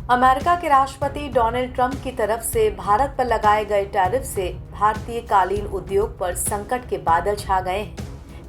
America के राष्ट्रपति Donald Trump की तरफ से भारत पर लगाए गए टैरिफ से भारतीय कालीन उद्योग पर संकट के बादल छा गए हैं।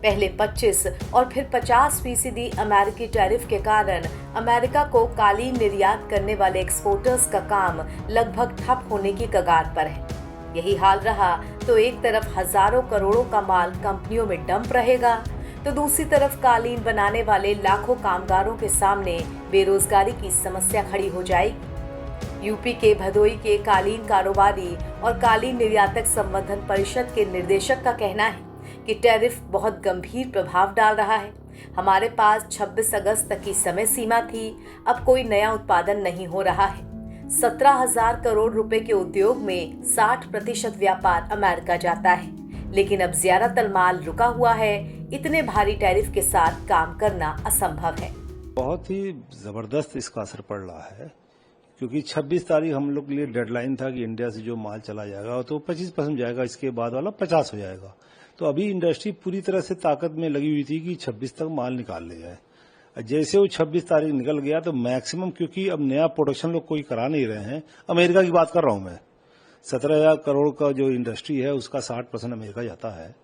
पहले 25 और फिर 50% अमेरिकी टैरिफ के कारण अमेरिका को कालीन निर्यात करने वाले एक्सपोर्टर्स का काम लगभग ठप होने की कगार पर है। यही हाल रहा तो एक तरफ हजारों करोड़ों का माल कंपनियों में डंप रहेगा, तो दूसरी तरफ कालीन बनाने वाले लाखों कामगारों के सामने बेरोजगारी की समस्या खड़ी हो जाएगी। यूपी के भदोई के कालीन कारोबारी और कालीन निर्यातक संवर्धन परिषद के निर्देशक का कहना है कि टैरिफ बहुत गंभीर प्रभाव डाल रहा है। हमारे पास 26 अगस्त तक की समय सीमा थी, अब कोई नया उत्पादन नहीं हो रहा है। 17,000 करोड़ रुपए के उद्योग में 60% व्यापार अमेरिका जाता है, लेकिन अब ज्यादातर माल रुका हुआ है। इतने भारी टैरिफ के साथ काम करना असंभव है। बहुत ही जबरदस्त इसका असर पड़ रहा है, क्योंकि 26 तारीख हम लोग के लिए डेडलाइन था कि इंडिया से जो माल चला जाएगा तो 25% जाएगा, इसके बाद वाला 50 हो जाएगा। तो अभी इंडस्ट्री पूरी तरह से ताकत में लगी हुई थी कि 26 तक माल निकाल ले जाए। जैसे वो 26 तारीख निकल गया तो मैक्सिमम, क्योंकि अब नया प्रोडक्शन लोग कोई करा नहीं रहे हैं, अमेरिका की बात कर रहा हूं मैं, 17,000 करोड़ का जो इंडस्ट्री है उसका 60% अमेरिका जाता है।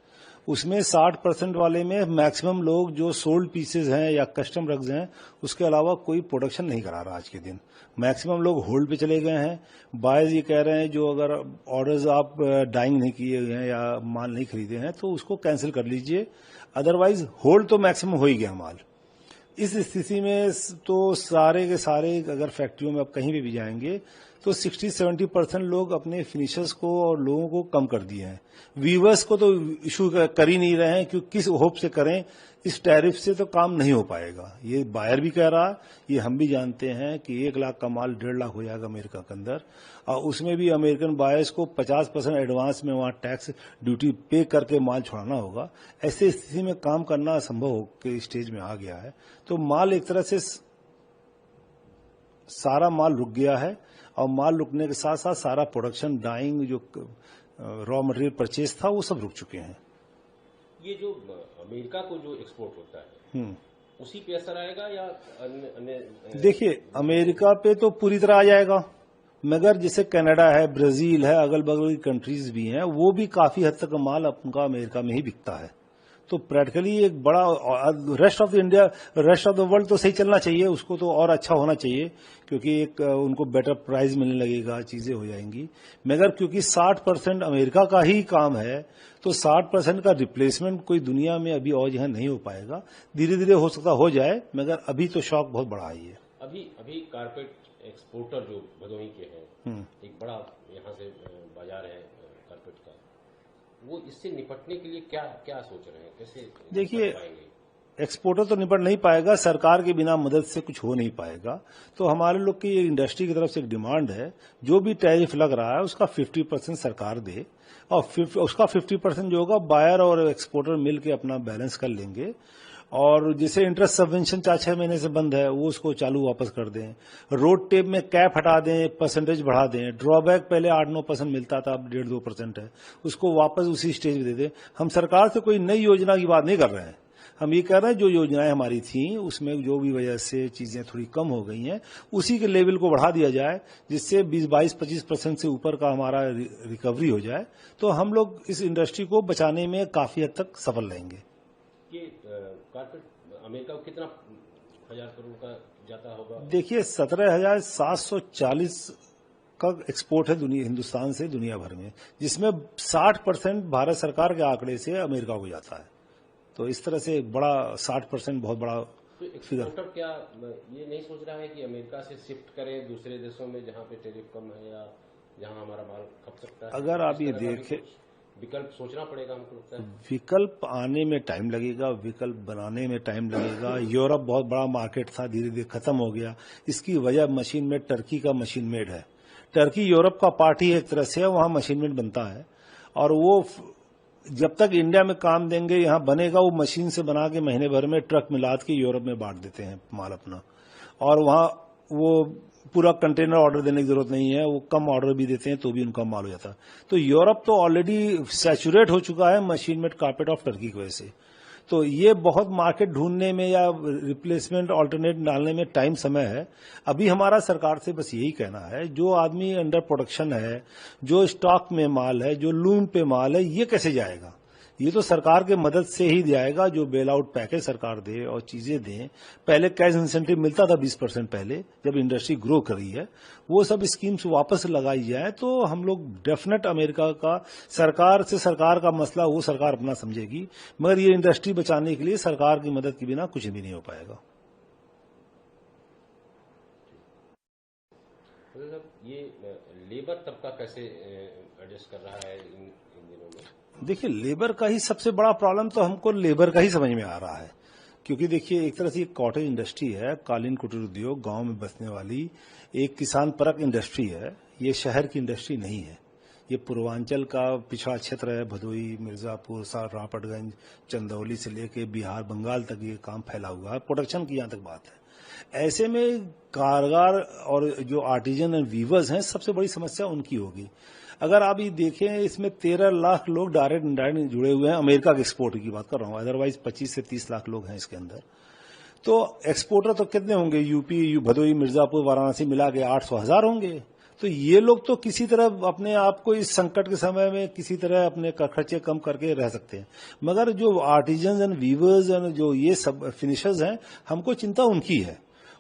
उसमें 60% वाले में मैक्सिमम लोग जो सोल्ड पीसेज हैं या कस्टम रग्स हैं, उसके अलावा कोई प्रोडक्शन नहीं करा रहा आज के दिन। मैक्सिमम लोग होल्ड पे चले गए हैं। बायर्स ये कह रहे हैं जो अगर ऑर्डर्स आप डाइंग नहीं किए हुए हैं या माल नहीं खरीदे हैं तो उसको कैंसिल कर लीजिए, अदरवाइज होल्ड तो मैक्सिमम हो ही गया माल। इस स्थिति में तो सारे के सारे अगर फैक्ट्रियों में आप कहीं भी जाएंगे तो 60-70% लोग अपने फिनिशर्स को और लोगों को कम कर दिए हैं। वीवर्स को तो इशू कर ही नहीं रहे हैं, क्योंकि किस होप से करें, इस टैरिफ से तो काम नहीं हो पाएगा। ये बायर भी कह रहा है, ये हम भी जानते हैं कि 1 लाख का माल 1.5 लाख हो जाएगा अमेरिका के अंदर, और उसमें भी अमेरिकन बायर्स को 50% एडवांस में वहां टैक्स ड्यूटी पे करके माल छोड़ाना होगा। ऐसे स्थिति में काम करना असंभव के स्टेज में आ गया है। तो माल एक तरह से सारा माल रुक गया है, और माल रुकने के साथ साथ सारा प्रोडक्शन, डाइंग, जो रॉ मटेरियल परचेज था, वो सब रुक चुके हैं। ये जो अमेरिका को जो एक्सपोर्ट होता है उसी पे असर आएगा या अन्य? देखिए, अमेरिका पे तो पूरी तरह आ जाएगा, मगर जैसे कनाडा है, ब्राजील है, अगल बगल की कंट्रीज भी हैं, वो भी काफी हद तक माल उनका अमेरिका में ही बिकता है। तो प्रैक्टिकली एक बड़ा rest of India, rest of the world तो सही चलना चाहिए, उसको तो और अच्छा होना चाहिए, क्योंकि एक उनको बेटर प्राइस मिलने लगेगा, चीजें हो जाएंगी। मगर क्योंकि 60% अमेरिका का ही काम है, तो 60% का रिप्लेसमेंट कोई दुनिया में अभी और यहाँ नहीं हो पाएगा। धीरे धीरे हो सकता हो जाए, मगर अभी तो शॉक बहुत बड़ा ही है। अभी कारपेट एक्सपोर्टर जो भदोही के हैं, एक बड़ा यहाँ से बाजार है कारपेट का, वो इससे निपटने के लिए क्या क्या सोच रहे हैं, कैसे? देखिए, एक्सपोर्टर तो निपट नहीं पाएगा, सरकार के बिना मदद से कुछ हो नहीं पाएगा। तो हमारे लोग की इंडस्ट्री की तरफ से एक डिमांड है, जो भी टैरिफ लग रहा है उसका 50% सरकार दे, और उसका 50% जो होगा बायर और एक्सपोर्टर मिल के अपना बैलेंस कर लेंगे। और जैसे इंटरेस्ट सबवेंशन 4-6 महीने से बंद है, वो उसको चालू वापस कर दें। रोड टेप में कैप हटा दें, परसेंटेज बढ़ा दें। ड्रॉबैक पहले 8-9% मिलता था, अब 1.5-2% है, उसको वापस उसी स्टेज में दे दें। हम सरकार से कोई नई योजना की बात नहीं कर रहे हैं, हम ये कह रहे हैं जो योजनाएं हमारी थी उसमें जो भी वजह से चीजें थोड़ी कम हो गई हैं, उसी के लेवल को बढ़ा दिया जाए, जिससे 20-22-25% से ऊपर का हमारा रिकवरी हो जाए, तो हम लोग इस इंडस्ट्री को बचाने में काफी हद तक सफल रहेंगे। ये कारपेट अमेरिका को कितना हजार करोड़ का जाता होगा? देखिए, 17,740 का एक्सपोर्ट है हिंदुस्तान से दुनिया भर में, जिसमें 60% भारत सरकार के आंकड़े से अमेरिका को जाता है। तो इस तरह से बड़ा 60% बहुत बड़ा फिगर। एक्सपोर्टर क्या ये नहीं सोच रहा है कि अमेरिका से शिफ्ट करें दूसरे देशों में जहां पे टैरिफ कम है या जहां हमारा माल खप सकता है? अगर आप ये देखें, विकल्प सोचना पड़ेगा हमको लगता है। विकल्प आने में टाइम लगेगा, विकल्प बनाने में टाइम लगेगा। यूरोप बहुत बड़ा मार्केट था, धीरे धीरे खत्म हो गया। इसकी वजह मशीन मेड, टर्की का मशीन मेड है। टर्की यूरोप का पार्ट ही एक तरह से है, वहां मशीन मेड बनता है, और वो जब तक इंडिया में काम देंगे, यहाँ बनेगा, वो मशीन से बना के महीने भर में ट्रक में लाद के यूरोप में बांट देते हैं माल अपना, और वहां वो पूरा कंटेनर ऑर्डर देने की जरूरत नहीं है, वो कम ऑर्डर भी देते हैं तो भी उनका माल हो जाता है। तो यूरोप तो ऑलरेडी सैचुरेट हो चुका है machine made carpet of Turkey की वजह से। तो ये बहुत मार्केट ढूंढने में या रिप्लेसमेंट ऑल्टरनेट डालने में टाइम समय है। अभी हमारा सरकार से बस यही कहना है, जो आदमी अंडर प्रोडक्शन है, जो स्टॉक में माल है, जो लूम पे माल है, ये कैसे जाएगा? ये तो सरकार के मदद से ही जाएगा, जो बेल आउट पैकेज सरकार दे और चीजें दें। पहले कैश इंसेंटिव मिलता था 20% पहले, जब इंडस्ट्री ग्रो करी है, वो सब स्कीम्स वापस लगाई जाए तो हम लोग डेफिनेट अमेरिका का सरकार से सरकार का मसला वो सरकार अपना समझेगी, मगर ये इंडस्ट्री बचाने के लिए सरकार की मदद के बिना कुछ भी नहीं हो पाएगा। ये लेबर तबका कैसे एडजस्ट कर रहा है इन दिनों में? देखिए, लेबर का ही सबसे बड़ा प्रॉब्लम तो हमको लेबर का ही समझ में आ रहा है, क्योंकि देखिए एक तरह से एक कॉटेज इंडस्ट्री है, कालीन कुटीर उद्योग, गांव में बसने वाली एक किसान परक इंडस्ट्री है। ये शहर की इंडस्ट्री नहीं है, ये पूर्वांचल का पिछड़ा क्षेत्र है। भदोई, मिर्जापुर, रापटगंज, चंदौली से लेके बिहार, बंगाल तक ये काम फैला हुआ है। प्रोडक्शन की यहां तक बात है। ऐसे में कारीगर और जो आर्टिजन एंड वीवर्स हैं, सबसे बड़ी समस्या उनकी होगी। अगर आप ये देखें, इसमें 13 लाख लोग डायरेक्ट इंडायरेक्ट जुड़े हुए हैं। अमेरिका के एक्सपोर्ट की बात कर रहा हूं, अदरवाइज 25 से 30 लाख लोग हैं इसके अंदर। तो एक्सपोर्टर तो कितने होंगे? यूपी, भदोई, मिर्जापुर, वाराणसी मिला के 800,000 होंगे। तो ये लोग तो किसी तरह अपने आप को इस संकट के समय में किसी तरह अपने खर्चे कम करके रह सकते हैं, मगर जो आर्टिजन एंड वीवर्स एंड जो ये सब फिनिशर्स हैं, हमको चिंता उनकी है।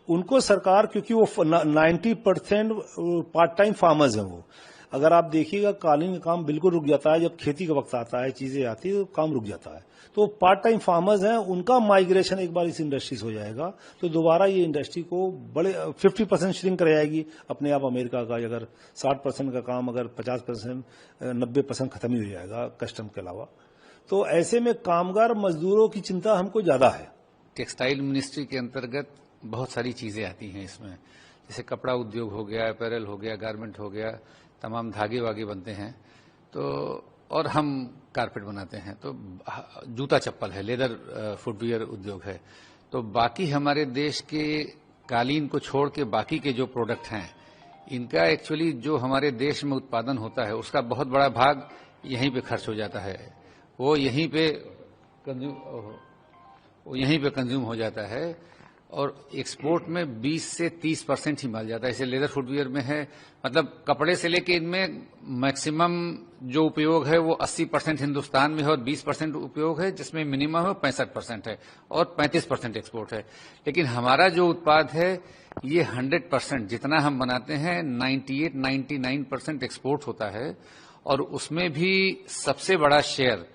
उनको सरकार, क्योंकि वो 90% पार्ट टाइम फार्मर्स हैं। वो अगर आप देखिएगा, कालीन का काम बिल्कुल रुक जाता है। जब खेती का वक्त आता है, चीजें आती है, तो काम रुक जाता है। तो पार्ट टाइम फार्मर्स हैं, उनका माइग्रेशन एक बार इस इंडस्ट्री से हो जाएगा तो दोबारा ये इंडस्ट्री को बड़े 50% श्रिंक कर जाएगी अपने आप। अमेरिका का अगर 60% का काम अगर 50%, 90% खत्म ही हो जाएगा कस्टम के अलावा। तो ऐसे में कामगार मजदूरों की चिंता हमको ज्यादा है। टेक्सटाइल मिनिस्ट्री के अंतर्गत बहुत सारी चीजें आती हैं इसमें, जैसे कपड़ा उद्योग हो गया, अपैरल हो गया, गारमेंट हो गया, तमाम धागे वागे बनते हैं। तो और हम कारपेट बनाते हैं, तो जूता चप्पल है, लेदर फुटवियर उद्योग है। तो बाकी हमारे देश के कालीन को छोड़ के बाकी के जो प्रोडक्ट हैं, इनका एक्चुअली जो हमारे देश में उत्पादन होता है, उसका बहुत बड़ा भाग यहीं पे खर्च हो जाता है। वो यहीं पे कंज्यूम हो जाता है और एक्सपोर्ट में 20 से 30% ही माल जाता है। जैसे लेदर फुटवियर में है, मतलब कपड़े से लेके इनमें मैक्सिमम जो उपयोग है वो 80% हिंदुस्तान में है और 20% उपयोग है, जिसमें मिनिमम है 65% है और 35% एक्सपोर्ट है। लेकिन हमारा जो उत्पाद है ये 100% जितना हम बनाते हैं 98-99% एक्सपोर्ट होता है और उसमें भी सबसे बड़ा शेयर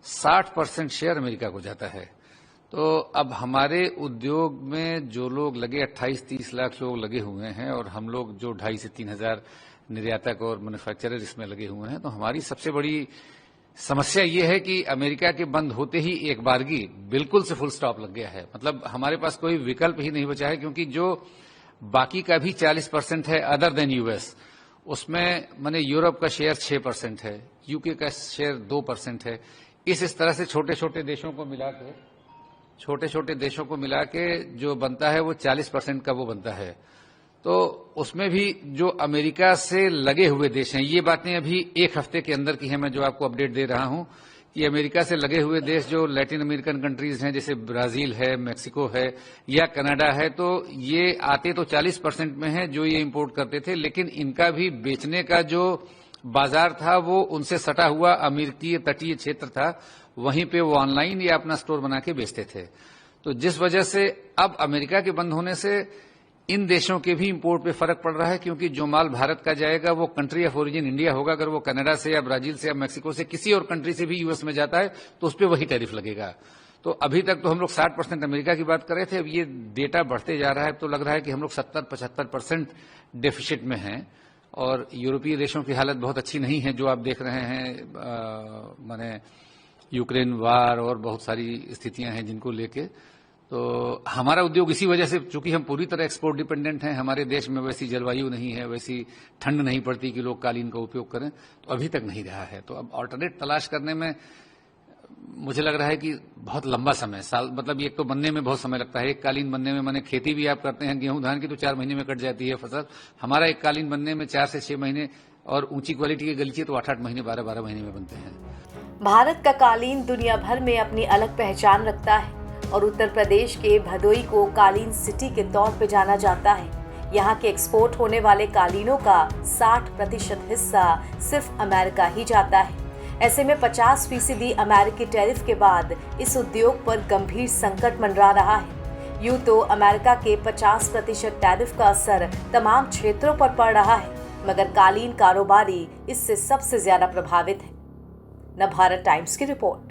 60% शेयर अमेरिका को जाता है। तो अब हमारे उद्योग में जो लोग लगे 28-30 लाख लोग लगे हुए हैं और हम लोग जो 2,500 से 3,000 निर्यातक और मैन्युफैक्चरर इसमें लगे हुए हैं, तो हमारी सबसे बड़ी समस्या ये है कि अमेरिका के बंद होते ही एक बारगी बिल्कुल से फुल स्टॉप लग गया है। मतलब हमारे पास कोई विकल्प ही नहीं बचा है, क्योंकि जो बाकी का भी 40% है अदर देन यूएस, उसमें माने यूरोप का शेयर 6% है, यूके का शेयर 2% है। इस तरह से छोटे छोटे देशों को मिला के जो बनता है वो 40% का वो बनता है। तो उसमें भी जो अमेरिका से लगे हुए देश हैं, ये बातें अभी एक हफ्ते के अंदर की हैं, मैं जो आपको अपडेट दे रहा हूं कि अमेरिका से लगे हुए देश जो लैटिन अमेरिकन कंट्रीज हैं, जैसे ब्राजील है, मेक्सिको है या कनाडा है, तो ये आते तो 40% में है जो ये इंपोर्ट करते थे, लेकिन इनका भी बेचने का जो बाजार था वो उनसे सटा हुआ अमेरिकी तटीय क्षेत्र था, वहीं पे वो ऑनलाइन या अपना स्टोर बना के बेचते थे। तो जिस वजह से अब अमेरिका के बंद होने से इन देशों के भी इंपोर्ट पे फर्क पड़ रहा है, क्योंकि जो माल भारत का जाएगा वो कंट्री ऑफ ओरिजिन इंडिया होगा। अगर वो कनाडा से या ब्राजील से या मेक्सिको से किसी और कंट्री से भी यूएस में जाता है तो उस पर वही टैरिफ लगेगा। तो अभी तक तो हम लोग 60% अमेरिका की बात कर रहे थे, अब ये डेटा बढ़ते जा रहा है, तो लग रहा है कि हम लोग 70-75% डेफिसिट में हैं। और यूरोपीय देशों की हालत बहुत अच्छी नहीं है, जो आप देख रहे हैं, माने यूक्रेन वार और बहुत सारी स्थितियां हैं जिनको लेके। तो हमारा उद्योग इसी वजह से, चूंकि हम पूरी तरह एक्सपोर्ट डिपेंडेंट हैं, हमारे देश में वैसी जलवायु नहीं है, वैसी ठंड नहीं पड़ती कि लोग कालीन का उपयोग करें, तो अभी तक नहीं रहा है। तो अब ऑल्टरनेट तलाश करने में मुझे लग रहा है कि बहुत लंबा समय, साल मतलब एक तो बनने में बहुत समय लगता है। एक कालीन बनने में, माने खेती भी आप करते हैं गेहूं धान की, तो 4 महीने में कट जाती है फसल। हमारा एक कालीन बनने में 4 से 6 महीने, और ऊंची क्वालिटी के गलीचे तो 8-8 महीने 12-12 महीने में बनते हैं। भारत का कालीन दुनिया भर में अपनी अलग पहचान रखता है और उत्तर प्रदेश के भदोई को कालीन सिटी के तौर पे जाना जाता है। यहाँ के एक्सपोर्ट होने वाले कालीनों का 60% हिस्सा सिर्फ अमेरिका ही जाता है। ऐसे में 50% अमेरिकी टैरिफ के बाद इस उद्योग पर गंभीर संकट मंडरा रहा है। यूं तो अमेरिका के 50% टैरिफ का असर तमाम क्षेत्रों पर पड़ रहा है, मगर कालीन कारोबारी इससे सबसे ज्यादा प्रभावित है। नवभारत टाइम्स की रिपोर्ट।